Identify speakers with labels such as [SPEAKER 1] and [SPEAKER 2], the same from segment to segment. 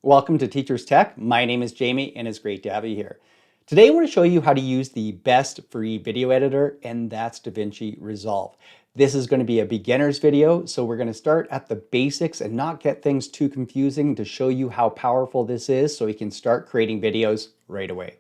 [SPEAKER 1] Welcome to Teachers Tech. My name is Jamie and it's great to have you here. Today I want to show you how to use the best free video editor, and that's DaVinci Resolve. This is going to be a beginner's video, so we're going to start at the basics and not get things too confusing to show you how powerful this is so you can start creating videos right away.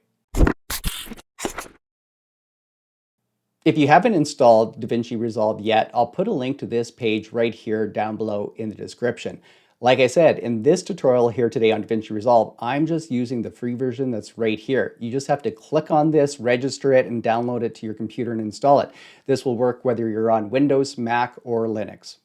[SPEAKER 1] If you haven't installed DaVinci Resolve yet, I'll put a link to this page right here down below in the description. Like I said, in this tutorial here today on DaVinci Resolve, I'm just using the free version that's right here. You just have to click on this, register it, and download it to your computer and install it. This will work whether you're on Windows, Mac, or Linux.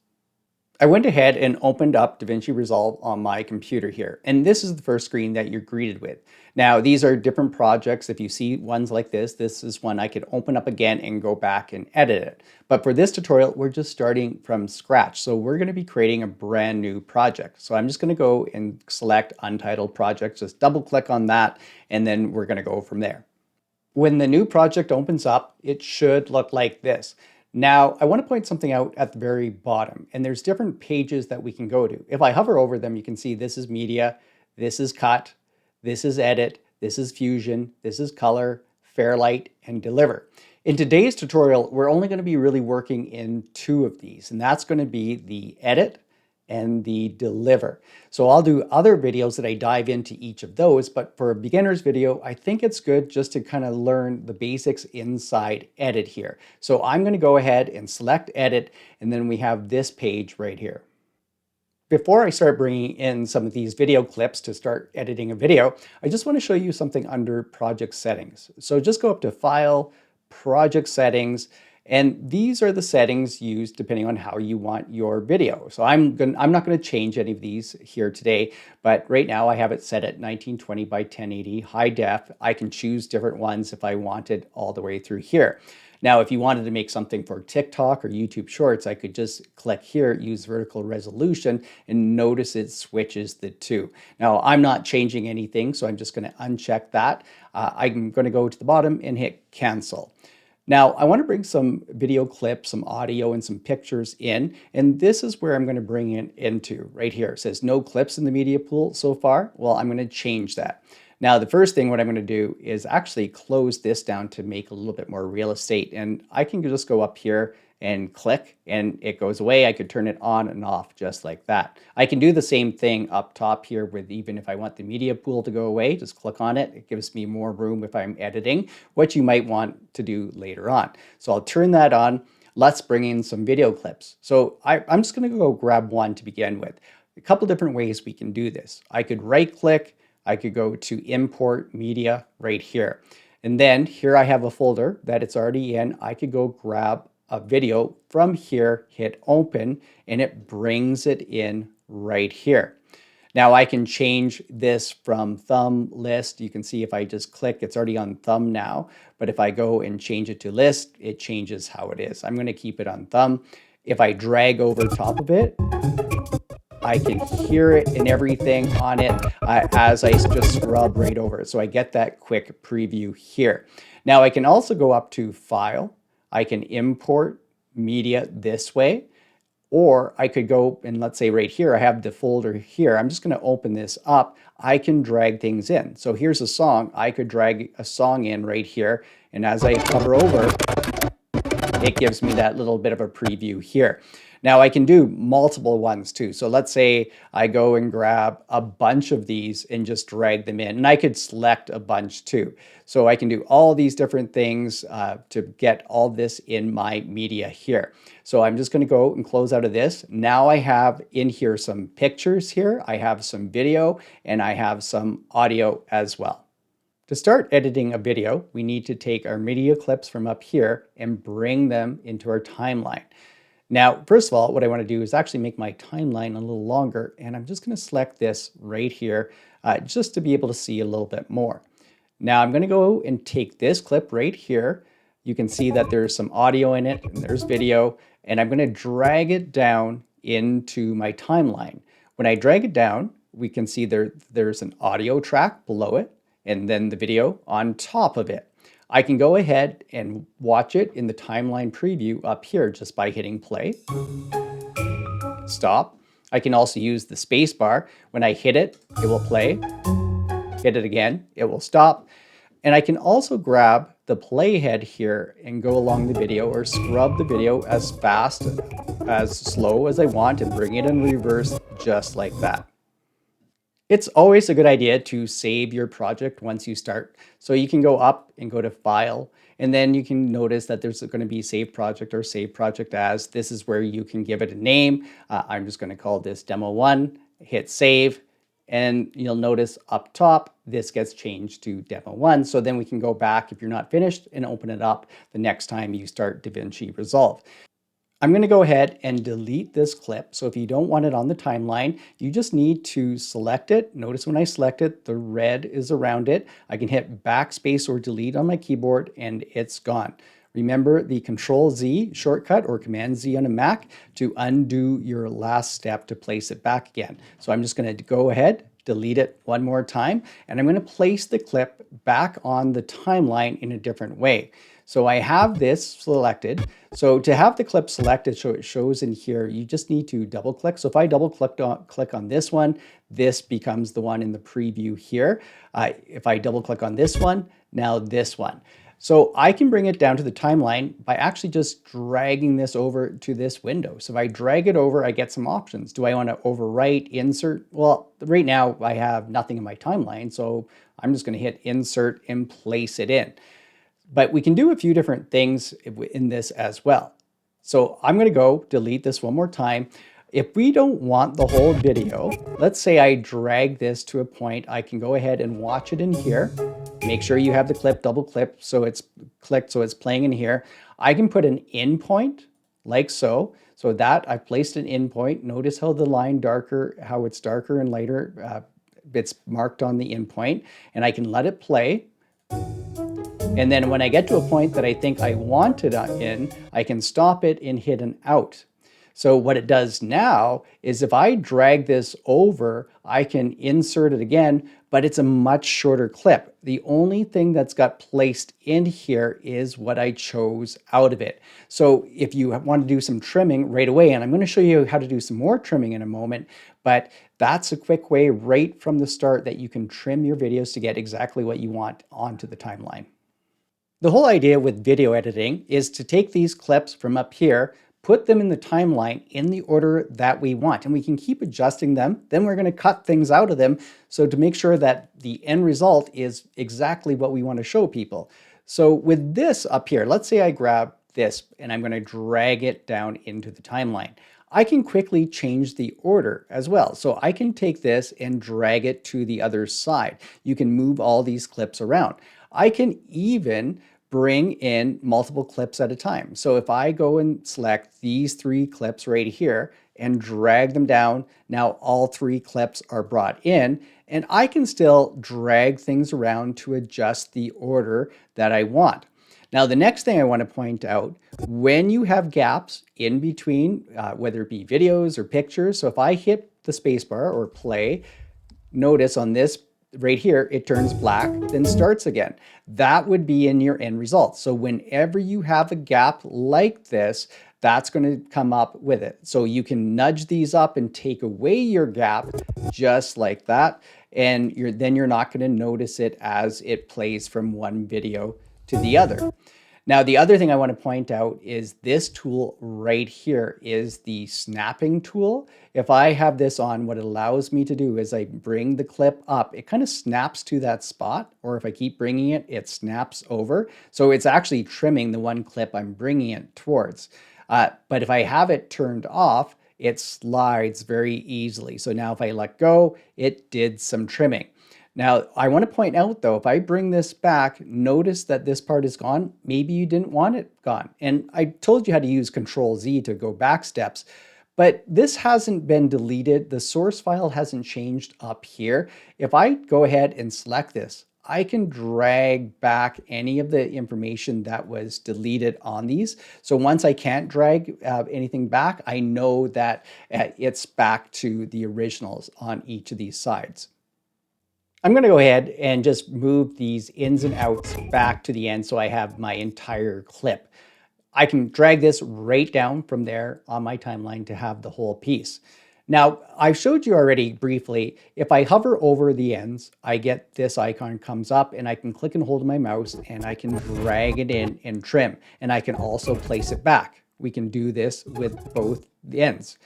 [SPEAKER 1] I went ahead and opened up DaVinci Resolve on my computer here, and this is the first screen that you're greeted with. Now, these are different projects. If you see ones like this is one I could open up again and go back and edit it. But for this tutorial, we're just starting from scratch. So we're going to be creating a brand new project. So I'm just going to go and select Untitled Project, just double click on that, and then we're going to go from there. When the new project opens up, it should look like this. Now, I want to point something out at the very bottom, and there's different pages that we can go to. If I hover over them, you can see this is media, this is cut, this is edit, this is fusion, this is color, Fairlight, and deliver. In today's tutorial, we're only going to be really working in two of these, and that's going to be the edit and the deliver. So I'll do other videos that I dive into each of those, but for a beginner's video, I think it's good just to kind of learn the basics inside edit here. So I'm going to go ahead and select edit, and then we have this page right here. Before I start bringing in some of these video clips to start editing a video, I just want to show you something under project settings. So just go up to File, Project Settings, and these are the settings used depending on how you want your video. So I'm not going to change any of these here today, but right now I have it set at 1920 by 1080 high def. I can choose different ones if I wanted all the way through here. Now, if you wanted to make something for TikTok or YouTube Shorts, I could just click here, use vertical resolution, and notice it switches the two. Now, I'm not changing anything, so I'm just going to uncheck that. I'm going to go to the bottom and hit cancel. Now, I want to bring some video clips, some audio, and some pictures in, and this is where I'm going to bring it into right here. It says no clips in the media pool so far. Well, I'm going to change that. Now, the first thing what I'm going to do is actually close this down to make a little bit more real estate, and I can just go up here and click and it goes away. I could turn it on and off just like that. I can do the same thing up top here with even if I want the media pool to go away, just click on it. It gives me more room if I'm editing, what you might want to do later on. So I'll turn that on. Let's bring in some video clips. So I'm just going to go grab one to begin with. A couple different ways we can do this. I could right click, I could go to import media right here. And then here I have a folder that it's already in. I could go grab a video from here, hit open, and it brings it in right here. Now I can change this from thumb list. You can see if I just click, it's already on thumb now. But if I go and change it to list, it changes how it is. I'm going to keep it on thumb. If I drag over top of it, I can hear it and everything on it as I just scrub right over it. So I get that quick preview here. Now I can also go up to File. I can import media this way, or I could go and let's say right here, I have the folder here. I'm just going to open this up. I can drag things in. So here's a song. I could drag a song in right here. And as I hover over, it gives me that little bit of a preview here. Now I can do multiple ones too. So let's say I go and grab a bunch of these and just drag them in, and I could select a bunch too. So I can do all these different things to get all this in my media here. So I'm just going to go and close out of this. Now I have in here some pictures here. I have some video and I have some audio as well. To start editing a video, we need to take our media clips from up here and bring them into our timeline. Now, first of all, what I want to do is actually make my timeline a little longer, and I'm just going to select this right here just to be able to see a little bit more. Now, I'm going to go and take this clip right here. You can see that there's some audio in it, and there's video, and I'm going to drag it down into my timeline. When I drag it down, we can see there's an audio track below it, and then the video on top of it. I can go ahead and watch it in the timeline preview up here just by hitting play, stop. I can also use the space bar. When I hit it, it will play. Hit it again, it will stop. And I can also grab the playhead here and go along the video or scrub the video as fast, as slow as I want and bring it in reverse just like that. It's always a good idea to save your project once you start. So you can go up and go to File, and then you can notice that there's going to be Save Project or Save Project As. This is where you can give it a name. I'm just going to call this Demo 1, hit Save, and you'll notice up top, this gets changed to Demo 1. So then we can go back if you're not finished and open it up the next time you start DaVinci Resolve. I'm going to go ahead and delete this clip. So if you don't want it on the timeline, you just need to select it. Notice when I select it, the red is around it. I can hit backspace or delete on my keyboard and it's gone. Remember the Control-Z shortcut or Command-Z on a Mac to undo your last step to place it back again. So I'm just going to go ahead, delete it one more time, and I'm going to place the clip back on the timeline in a different way. So I have this selected. So to have the clip selected so it shows in here, you just need to double click. So if I double click on this one, this becomes the one in the preview here. If I double click on this one, now this one. So I can bring it down to the timeline by actually just dragging this over to this window. So if I drag it over, I get some options. Do I want to overwrite, insert? Well, right now I have nothing in my timeline, so I'm just going to hit insert and place it in. But we can do a few different things in this as well. So I'm going to go delete this one more time. If we don't want the whole video, let's say I drag this to a point, I can go ahead and watch it in here. Make sure you have the clip double clicked so it's playing in here. I can put an in point like so. So that I've placed an in point. Notice how the line darker, how it's darker and lighter. It's marked on the in point, and I can let it play. And then when I get to a point that I think I want it in, I can stop it and hit an out. So what it does now is if I drag this over, I can insert it again, but it's a much shorter clip. The only thing that's got placed in here is what I chose out of it. So if you want to do some trimming right away, and I'm going to show you how to do some more trimming in a moment, but that's a quick way right from the start that you can trim your videos to get exactly what you want onto the timeline. The whole idea with video editing is to take these clips from up here, put them in the timeline in the order that we want, and we can keep adjusting them. Then we're going to cut things out of them so to make sure that the end result is exactly what we want to show people. So with this up here, let's say I grab this and I'm going to drag it down into the timeline. I can quickly change the order as well. So I can take this and drag it to the other side. You can move all these clips around. I can even bring in multiple clips at a time. So if I go and select these 3 clips right here and drag them down, now all 3 clips are brought in, and I can still drag things around to adjust the order that I want. Now, the next thing I want to point out, when you have gaps in between, whether it be videos or pictures, so if I hit the spacebar or play, notice on this right here, it turns black, then starts again. That would be in your end result. So whenever you have a gap like this, that's going to come up with it. So you can nudge these up and take away your gap just like that. And then you're not going to notice it as it plays from one video to the other. Now, the other thing I want to point out is this tool right here is the snapping tool. If I have this on, what it allows me to do is I bring the clip up, it kind of snaps to that spot, or if I keep bringing it, it snaps over. So it's actually trimming the one clip I'm bringing it towards. But if I have it turned off, it slides very easily. So now if I let go, it did some trimming. Now, I want to point out though, if I bring this back, notice that this part is gone. Maybe you didn't want it gone. And I told you how to use Control-Z to go back steps, but this hasn't been deleted. The source file hasn't changed up here. If I go ahead and select this, I can drag back any of the information that was deleted on these. So once I can't drag anything back, I know that it's back to the originals on each of these sides. I'm going to go ahead and just move these ins and outs back to the end so I have my entire clip. I can drag this right down from there on my timeline to have the whole piece. Now, I've showed you already briefly, if I hover over the ends, I get this icon comes up and I can click and hold my mouse and I can drag it in and trim. And I can also place it back. We can do this with both the ends.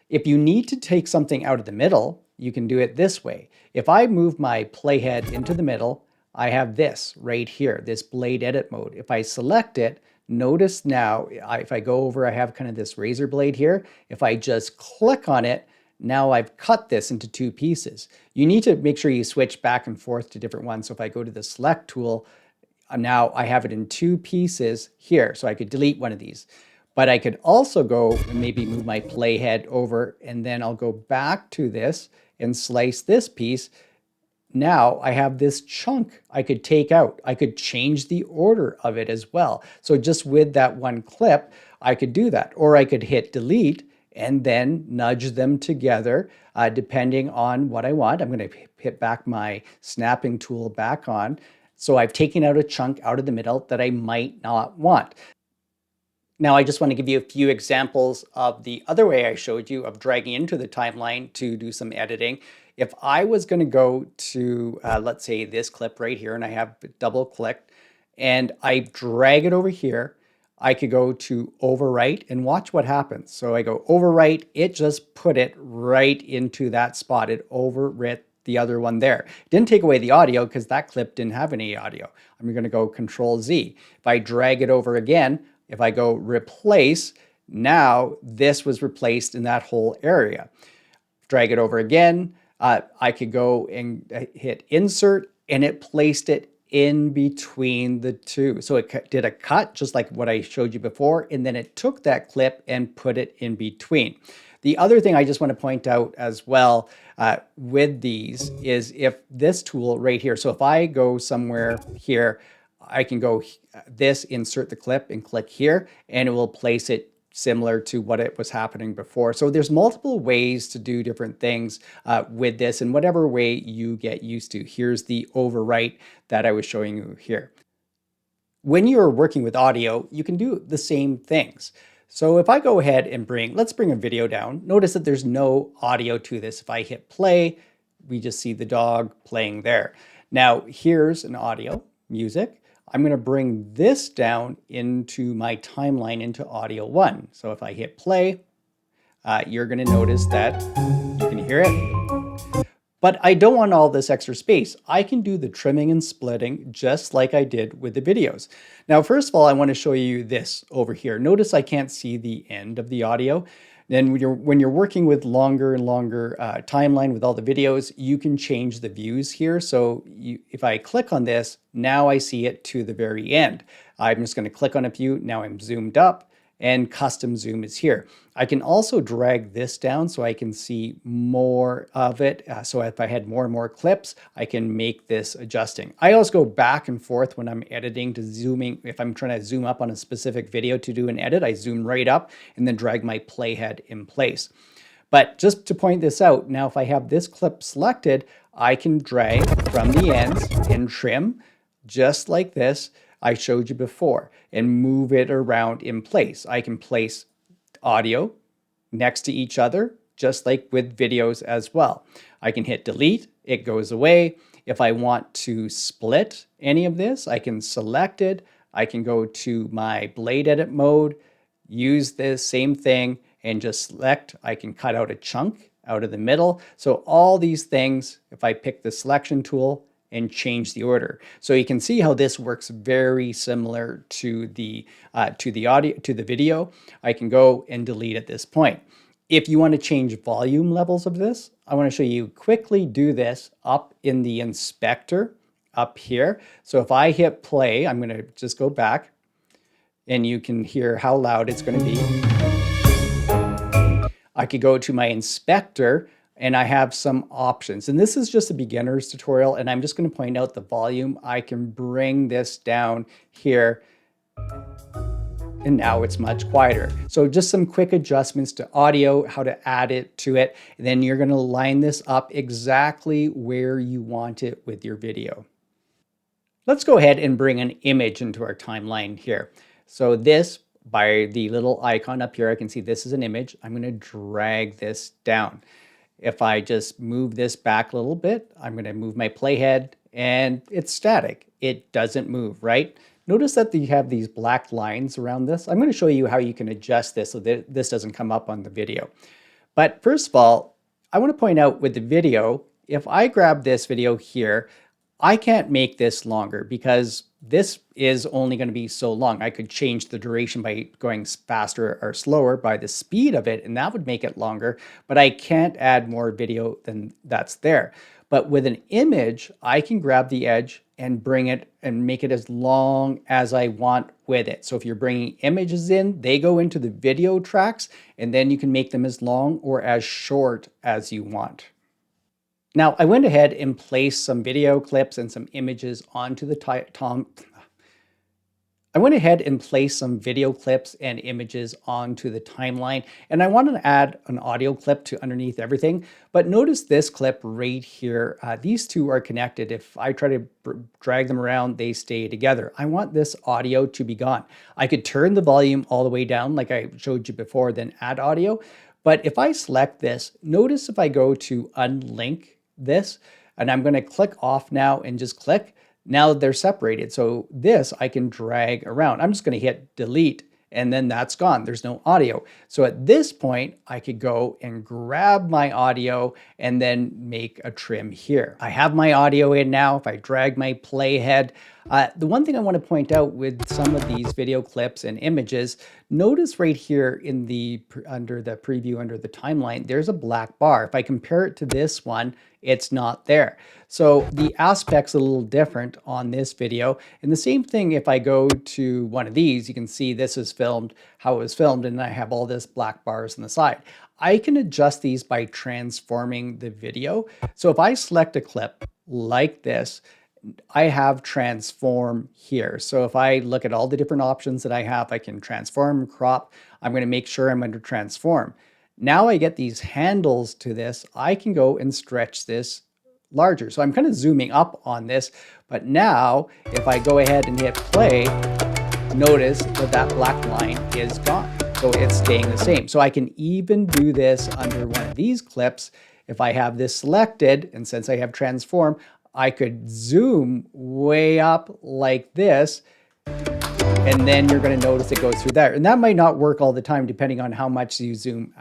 [SPEAKER 1] If you need to take something out of the middle, you can do it this way. If I move my playhead into the middle, I have this right here, this blade edit mode. If I select it, notice now, if I go over, I have kind of this razor blade here. If I just click on it, now I've cut this into two pieces. You need to make sure you switch back and forth to different ones. So if I go to the select tool, now I have it in two pieces here. So I could delete one of these. But I could also go and maybe move my playhead over, and then I'll go back to this and slice this piece. Now I have this chunk I could take out. I could change the order of it as well. So just with that one clip, I could do that. Or I could hit delete and then nudge them together depending on what I want. I'm going to hit back my snapping tool back on. So I've taken out a chunk out of the middle that I might not want. Now, I just want to give you a few examples of the other way I showed you of dragging into the timeline to do some editing. If I was going to go to, let's say, this clip right here, and I have double clicked, and I drag it over here, I could go to overwrite and watch what happens. So I go overwrite, it just put it right into that spot. It overwrit the other one there. It didn't take away the audio because that clip didn't have any audio. I'm going to go Control Z. If I drag it over again, if I go replace, now this was replaced in that whole area. Drag it over again. I could go and hit insert and it placed it in between the two. So it did a cut just like what I showed you before, and then it took that clip and put it in between. The other thing I just want to point out as well with these is if this tool right here, so if I go somewhere here, I can go this, insert the clip and click here, and it will place it similar to what it was happening before. So there's multiple ways to do different things with this, and whatever way you get used to. Here's the overwrite that I was showing you here. When you're working with audio, you can do the same things. So if I go ahead and let's bring a video down. Notice that there's no audio to this. If I hit play, we just see the dog playing there. Now here's an audio, music. I'm going to bring this down into my timeline into audio 1. So if I hit play, you're going to notice that you can hear it. But I don't want all this extra space. I can do the trimming and splitting just like I did with the videos. Now, first of all, I want to show you this over here. Notice I can't see the end of the audio. Then when you're working with longer and longer timeline with all the videos, you can change the views here. So if I click on this, now I see it to the very end. I'm just going to click on a view. Now I'm zoomed up and custom zoom is here. I can also drag this down so I can see more of it. So if I had more and more clips, I can make this adjusting. I always go back and forth when I'm editing to zooming. If I'm trying to zoom up on a specific video to do an edit, I zoom right up and then drag my playhead in place. But just to point this out, now if I have this clip selected, I can drag from the ends and trim just like this I showed you before and move it around in place. I can place audio next to each other, just like with videos as well. I can hit delete, it goes away. If I want to split any of this, I can select it. I can go to my blade edit mode, use this same thing and just select. I can cut out a chunk out of the middle. So all these things, if I pick the selection tool and change the order. So you can see how this works very similar to the video. I can go and delete at this point. If you want to change volume levels of this, I want to show you quickly do this up in the inspector up here. So if I hit play, I'm going to just go back and you can hear how loud it's going to be. I could go to my inspector and I have some options. And this is just a beginner's tutorial, and I'm just going to point out the volume. I can bring this down here, and now it's much quieter. So just some quick adjustments to audio, how to add it to it. And then you're going to line this up exactly where you want it with your video. Let's go ahead and bring an image into our timeline here. So this by the little icon up here, I can see this is an image. I'm going to drag this down. If I just move this back a little bit, I'm going to move my playhead and it's static. It doesn't move, right? Notice that you have these black lines around this. I'm going to show you how you can adjust this so that this doesn't come up on the video. But first of all, I want to point out with the video, if I grab this video here, I can't make this longer because this is only going to be so long. I could change the duration by going faster or slower by the speed of it, and that would make it longer, but I can't add more video than that's there. But with an image, I can grab the edge and bring it and make it as long as I want with it. So if you're bringing images in, they go into the video tracks, and then you can make them as long or as short as you want. Now, I went ahead and placed some video clips and some images onto the timeline, and I wanted to add an audio clip to underneath everything. But notice this clip right here. These two are connected. If I try to drag them around, they stay together. I want this audio to be gone. I could turn the volume all the way down like I showed you before, then add audio. But if I select this, notice if I go to unlink this, and I'm going to click off now and just click, now they're separated. So this I can drag around. I'm just going to hit delete and then that's gone. There's no audio. So at this point, I could go and grab my audio and then make a trim here. I have my audio in now. If I drag my playhead, the one thing I want to point out with some of these video clips and images, notice right here in the under the preview, under the timeline, there's a black bar. If I compare it to this one, it's not there. So the aspect's a little different on this video. And the same thing if I go to one of these, you can see this is filmed, how it was filmed, and I have all this black bars on the side. I can adjust these by transforming the video. So if I select a clip like this, I have transform here. So if I look at all the different options that I have, I can transform, crop. I'm going to make sure I'm under transform. Now I get these handles to this. I can go and stretch this larger. So I'm kind of zooming up on this, but now if I go ahead and hit play, notice that that black line is gone. So it's staying the same. So I can even do this under one of these clips. If I have this selected, and since I have transform, I could zoom way up like this, and then you're going to notice it goes through there. And that might not work all the time depending on how much you zoom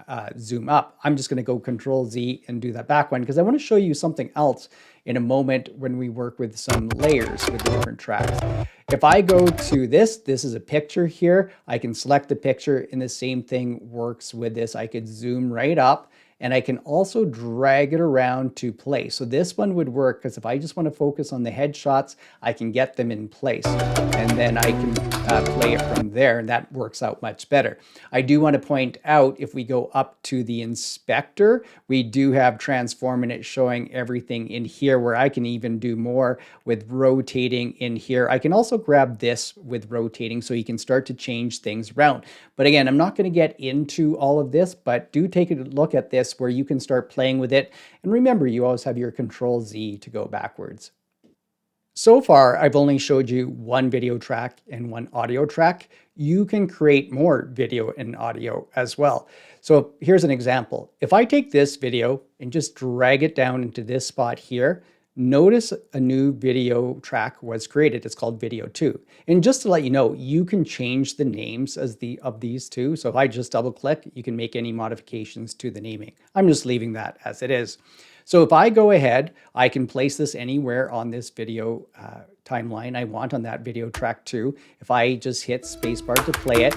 [SPEAKER 1] up. I'm just going to go Control Z and do that back one because I want to show you something else in a moment when we work with some layers with the different tracks. If I go to this is a picture here. I can select the picture and the same thing works with this. I could zoom right up. And I can also drag it around to place. So this one would work because if I just want to focus on the headshots, I can get them in place. And then I can play it from there, and that works out much better. I do want to point out, if we go up to the inspector, we do have transform, and it's showing everything in here where I can even do more with rotating in here. I can also grab this with rotating so you can start to change things around. But again, I'm not going to get into all of this, but do take a look at this where you can start playing with it. And remember, you always have your Control Z to go backwards. So far, I've only showed you one video track and one audio track. You can create more video and audio as well. So here's an example. If I take this video and just drag it down into this spot here, notice a new video track was created. It's called Video 2. And just to let you know, you can change the names of these two. So if I just double click, you can make any modifications to the naming. I'm just leaving that as it is. So if I go ahead, I can place this anywhere on this video timeline I want on that video track 2. If I just hit spacebar to play it,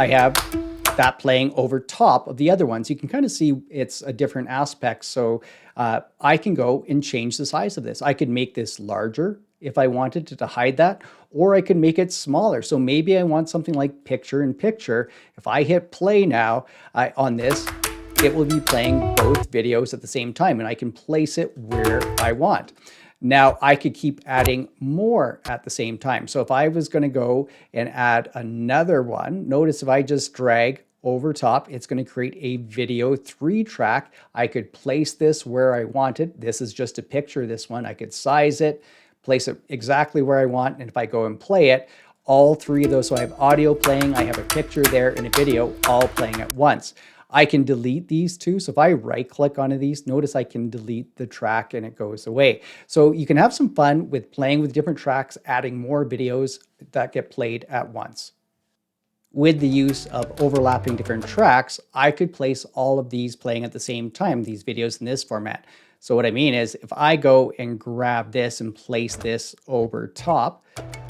[SPEAKER 1] I have that playing over top of the other ones. You can kind of see it's a different aspect. So I can go and change the size of this. I could make this larger if I wanted to hide that, or I could make it smaller. So maybe I want something like picture in picture. If I hit play now on this, it will be playing both videos at the same time, and I can place it where I want. Now I could keep adding more at the same time. So if I was going to go and add another one, notice if I just drag over top, it's going to create a video 3 track. I could place this where I want it. This is just a picture, this one. I could size it, place it exactly where I want. And if I go and play it, all three of those. So I have audio playing, I have a picture there, and a video all playing at once. I can delete these two. So if I right click on these, notice I can delete the track and it goes away. So you can have some fun with playing with different tracks, adding more videos that get played at once. With the use of overlapping different tracks, I could place all of these playing at the same time, these videos in this format. So what I mean is if I go and grab this and place this over top,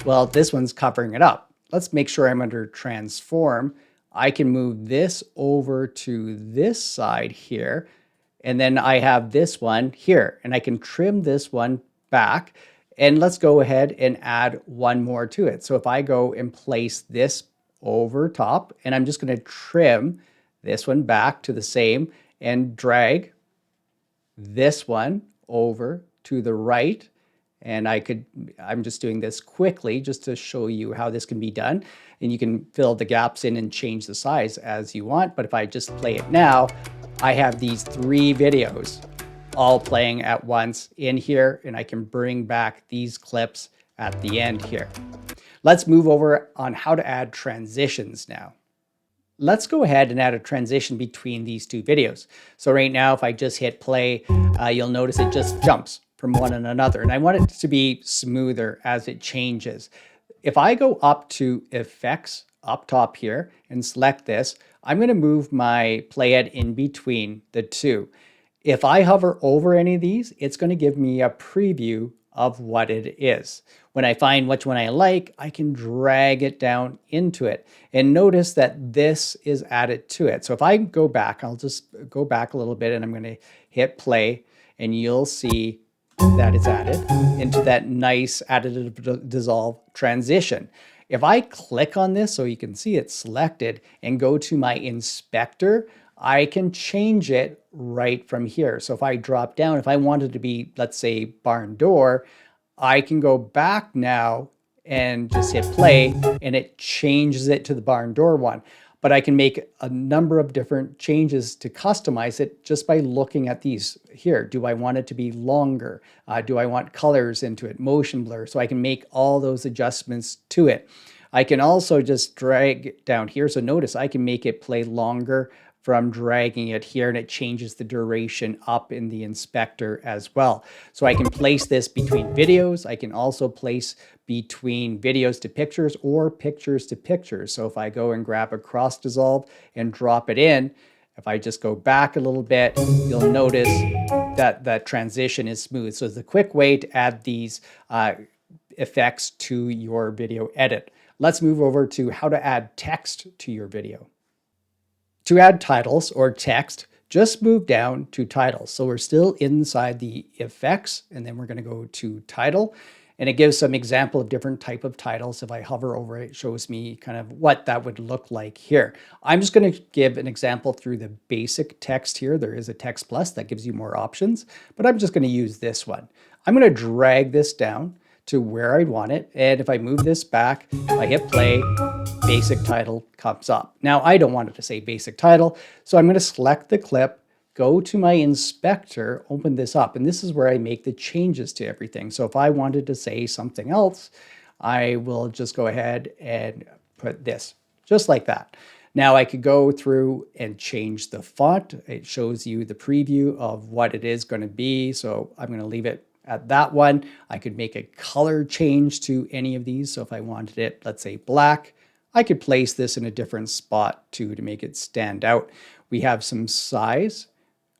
[SPEAKER 1] well, this one's covering it up. Let's make sure I'm under transform. I can move this over to this side here, and then I have this one here, and I can trim this one back. And let's go ahead and add one more to it. So if I go and place this over top, and I'm just going to trim this one back to the same and drag this one over to the right. And I'm just doing this quickly just to show you how this can be done. And you can fill the gaps in and change the size as you want. But if I just play it now, I have these 3 videos all playing at once in here, and I can bring back these clips at the end here. Let's move over on how to add transitions now. Let's go ahead and add a transition between these 2 videos. So right now, if I just hit play, you'll notice it just jumps from one and another. And I want it to be smoother as it changes. If I go up to effects up top here and select this, I'm going to move my playhead in between the 2. If I hover over any of these, it's going to give me a preview of what it is. When I find which one I like, I can drag it down into it. And notice that this is added to it. So if I go back, I'll just go back a little bit and I'm going to hit play, and you'll see that it's added into that nice additive dissolve transition. If I click on this so you can see it's selected and go to my inspector, I can change it right from here. So if I drop down, if I wanted to be, let's say, barn door, I can go back now and just hit play, and it changes it to the barn door one. But I can make a number of different changes to customize it just by looking at these here. Do I want it to be longer? Do I want colors into it, motion blur? So I can make all those adjustments to it. I can also just drag it down here. So notice I can make it play longer from dragging it here, and it changes the duration up in the inspector as well. So I can place this between videos. I can also place between videos to pictures or pictures to pictures. So if I go and grab a cross dissolve and drop it in, if I just go back a little bit, you'll notice that that transition is smooth. So it's a quick way to add these effects to your video edit. Let's move over to how to add text to your video. To add titles or text, just move down to titles. So we're still inside the effects, and then we're going to go to title, and it gives some example of different type of titles. If I hover over it, it shows me kind of what that would look like here. I'm just going to give an example through the basic text here. There is a text plus that gives you more options, but I'm just going to use this one. I'm going to drag this down to where I want it. And if I move this back, if I hit play, basic title comes up. Now I don't want it to say basic title, so I'm going to select the clip, go to my inspector, open this up, and this is where I make the changes to everything. So if I wanted to say something else, I will just go ahead and put this, just like that. Now I could go through and change the font. It shows you the preview of what it is going to be. So I'm going to leave it at that one. I could make a color change to any of these. So if I wanted it, let's say black, I could place this in a different spot too to make it stand out. We have some size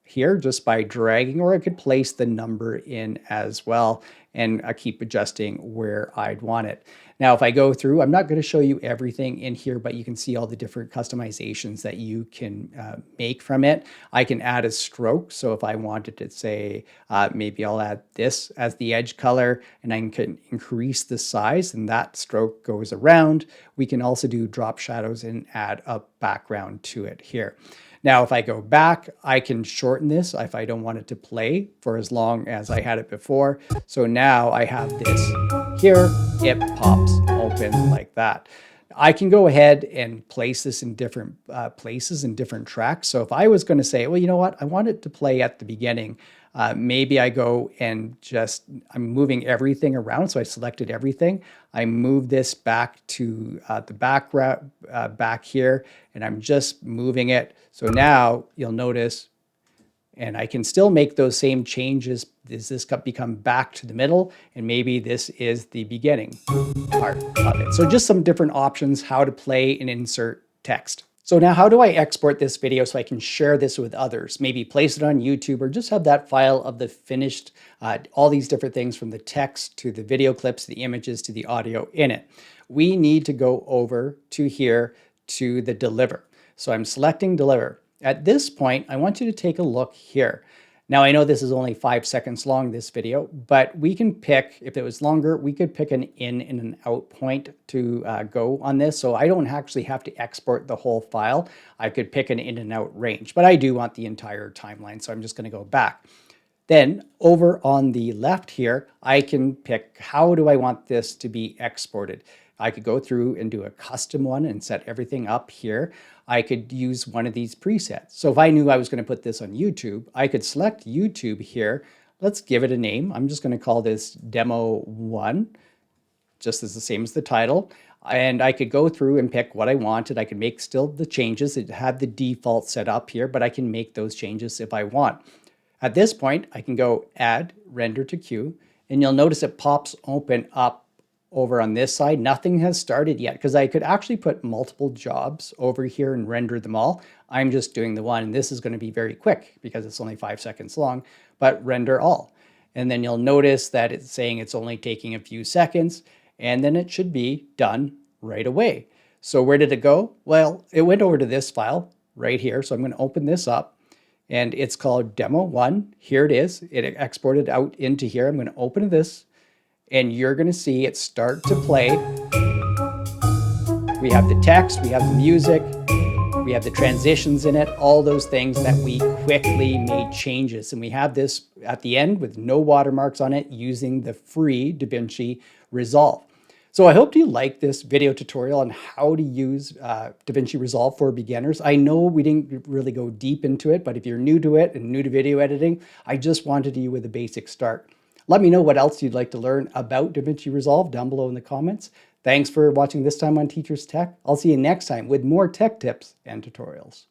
[SPEAKER 1] here just by dragging, or I could place the number in as well, and I keep adjusting where I'd want it. Now, if I go through, I'm not going to show you everything in here, but you can see all the different customizations that you can make from it. I can add a stroke. So if I wanted to say, maybe I'll add this as the edge color, and I can increase the size, and that stroke goes around. We can also do drop shadows and add a background to it here. Now, if I go back, I can shorten this if I don't want it to play for as long as I had it before. So now I have this here, it pops open like that. I can go ahead and place this in different places in different tracks. So if I was going to say, well, you know what, I want it to play at the beginning, Maybe I go and I'm moving everything around. So I selected everything. I move this back to the back here, and I'm just moving it. So now you'll notice, and I can still make those same changes. Does this become back to the middle? And maybe this is the beginning part of it. So just some different options how to play and insert text. So now how do I export this video so I can share this with others? Maybe place it on YouTube or just have that file of the finished, all these different things from the text to the video clips, the images to the audio in it. We need to go over to here to the deliver. So I'm selecting deliver. At this point, I want you to take a look here. Now, I know this is only 5 seconds long, this video, but we can pick, if it was longer, we could pick an in and an out point to go on this. So I don't actually have to export the whole file. I could pick an in and out range, but I do want the entire timeline. So I'm just going to go back. Then over on the left here, I can pick how do I want this to be exported. I could go through and do a custom one and set everything up here. I could use one of these presets. So if I knew I was going to put this on YouTube, I could select YouTube here. Let's give it a name. I'm just going to call this Demo 1, just as the same as the title. And I could go through and pick what I wanted. I could make still the changes. It had the default set up here, but I can make those changes if I want. At this point, I can go Add Render to Queue, and you'll notice it pops open up over on this side. Nothing has started yet because I could actually put multiple jobs over here and render them all. I'm just doing the one, and this is going to be very quick because it's only 5 seconds long, but render all. And then you'll notice that it's saying it's only taking a few seconds, and then it should be done right away. So where did it go? Well, it went over to this file right here. So I'm going to open this up. And it's called Demo 1. Here it is. It exported out into here. I'm going to open this, and you're going to see it start to play. We have the text, we have the music, we have the transitions in it, all those things that we quickly made changes. And we have this at the end with no watermarks on it using the free DaVinci Resolve. So I hope you like this video tutorial on how to use DaVinci Resolve for beginners. I know we didn't really go deep into it, but if you're new to it and new to video editing, I just wanted you with a basic start. Let me know what else you'd like to learn about DaVinci Resolve down below in the comments. Thanks for watching this time on Teachers Tech. I'll see you next time with more tech tips and tutorials.